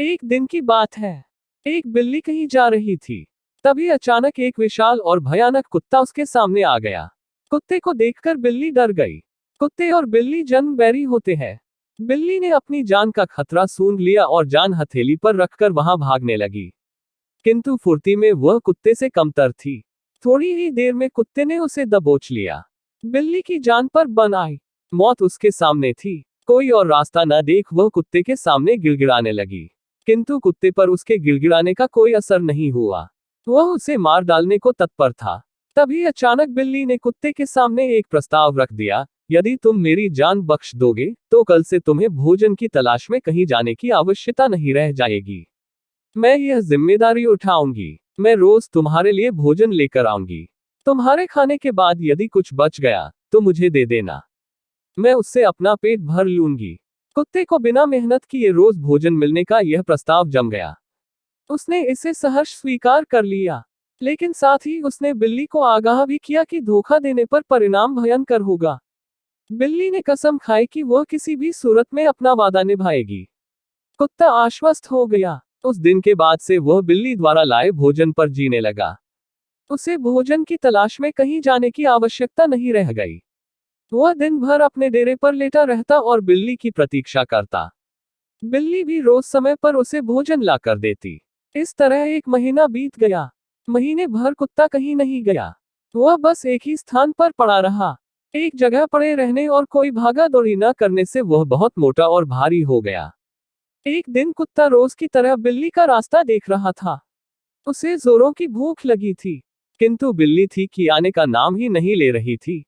एक दिन की बात है। एक बिल्ली कहीं जा रही थी। तभी अचानक एक विशाल और भयानक कुत्ता उसके सामने आ गया। कुत्ते को देखकर बिल्ली डर गई। कुत्ते और बिल्ली जन्म बैरी होते हैं। बिल्ली ने अपनी जान का खतरा सूंघ लिया और जान हथेली पर रखकर वहां भागने लगी। किंतु फुर्ती में वह कुत्ते से कमतर थी। थोड़ी ही देर में कुत्ते ने उसे दबोच लिया। बिल्ली की जान पर बन आई। मौत उसके सामने थी। कोई और रास्ता न देख वह कुत्ते के सामने गिड़गिड़ाने लगी। किंतु कुत्ते पर उसके गिड़गिड़ाने का कोई असर नहीं हुआ। वह उसे मार डालने को तत्पर था। तभी अचानक बिल्ली ने कुत्ते के सामने एक प्रस्ताव रख दिया, यदि तुम मेरी जान बख्श दोगे, तो कल से तुम्हें भोजन की तलाश में कहीं जाने की आवश्यकता नहीं रह जाएगी। मैं यह जिम्मेदारी उठाऊंगी। मैं रोज तुम्हारे लिए भोजन लेकर आऊंगी। तुम्हारे खाने के बाद यदि कुछ बच गया, तो मुझे दे देना। मैं उससे अपना पेट भर लूंगी। कुत्ते को बिना मेहनत किए रोज भोजन मिलने का यह प्रस्ताव जम गया। उसने इसे सहर्ष स्वीकार कर लिया। लेकिन साथ ही उसने बिल्ली को आगाह भी किया कि धोखा देने पर परिणाम भयंकर होगा। बिल्ली ने कसम खाई कि वह किसी भी सूरत में अपना वादा निभाएगी। कुत्ता आश्वस्त हो गया। उस दिन के बाद से वह बिल्ली द्वारा लाए भोजन पर जीने लगा। उसे भोजन की तलाश में कहीं जाने की आवश्यकता नहीं रह गई। वह दिन भर अपने डेरे पर लेटा रहता और बिल्ली की प्रतीक्षा करता। बिल्ली भी रोज समय पर उसे भोजन ला कर देती। इस तरह एक महीना बीत गया। महीने भर कुत्ता कहीं नहीं गया। वह बस एक ही स्थान पर पड़ा रहा। एक जगह पड़े रहने और कोई भागा दौड़ी न करने से वह बहुत मोटा और भारी हो गया। एक दिन कुत्ता रोज की तरह बिल्ली का रास्ता देख रहा था। उसे जोरों की भूख लगी थी। किंतु बिल्ली थी कि आने का नाम ही नहीं ले रही थी।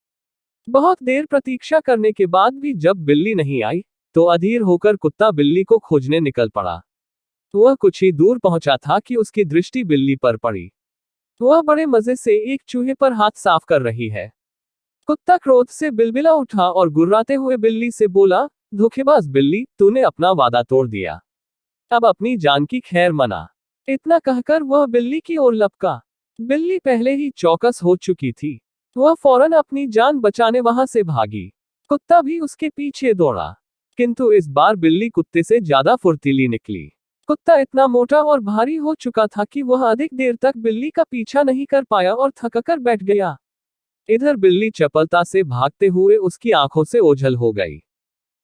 बहुत देर प्रतीक्षा करने के बाद भी जब बिल्ली नहीं आई, तो अधीर होकर कुत्ता बिल्ली को खोजने निकल पड़ा। वह कुछ ही दूर पहुंचा था कि उसकी दृष्टि बिल्ली पर पड़ी। वह बड़े मजे से एक चूहे पर हाथ साफ कर रही है। कुत्ता क्रोध से बिलबिला उठा और गुर्राते हुए बिल्ली से बोला, धोखेबाज बिल्ली, तूने अपना वादा तोड़ दिया। अब अपनी जान की खैर मना। इतना कहकर वह बिल्ली की ओर लपका। बिल्ली पहले ही चौकस हो चुकी थी। वह फौरन अपनी जान बचाने वहां से भागी। कुत्ता भी उसके पीछे दौड़ा। किंतु इस बार बिल्ली कुत्ते से ज्यादा फुर्तीली निकली। कुत्ता इतना मोटा और भारी हो चुका था कि वह अधिक देर तक बिल्ली का पीछा नहीं कर पाया और थककर बैठ गया। इधर बिल्ली चपलता से भागते हुए उसकी आंखों से ओझल हो गई।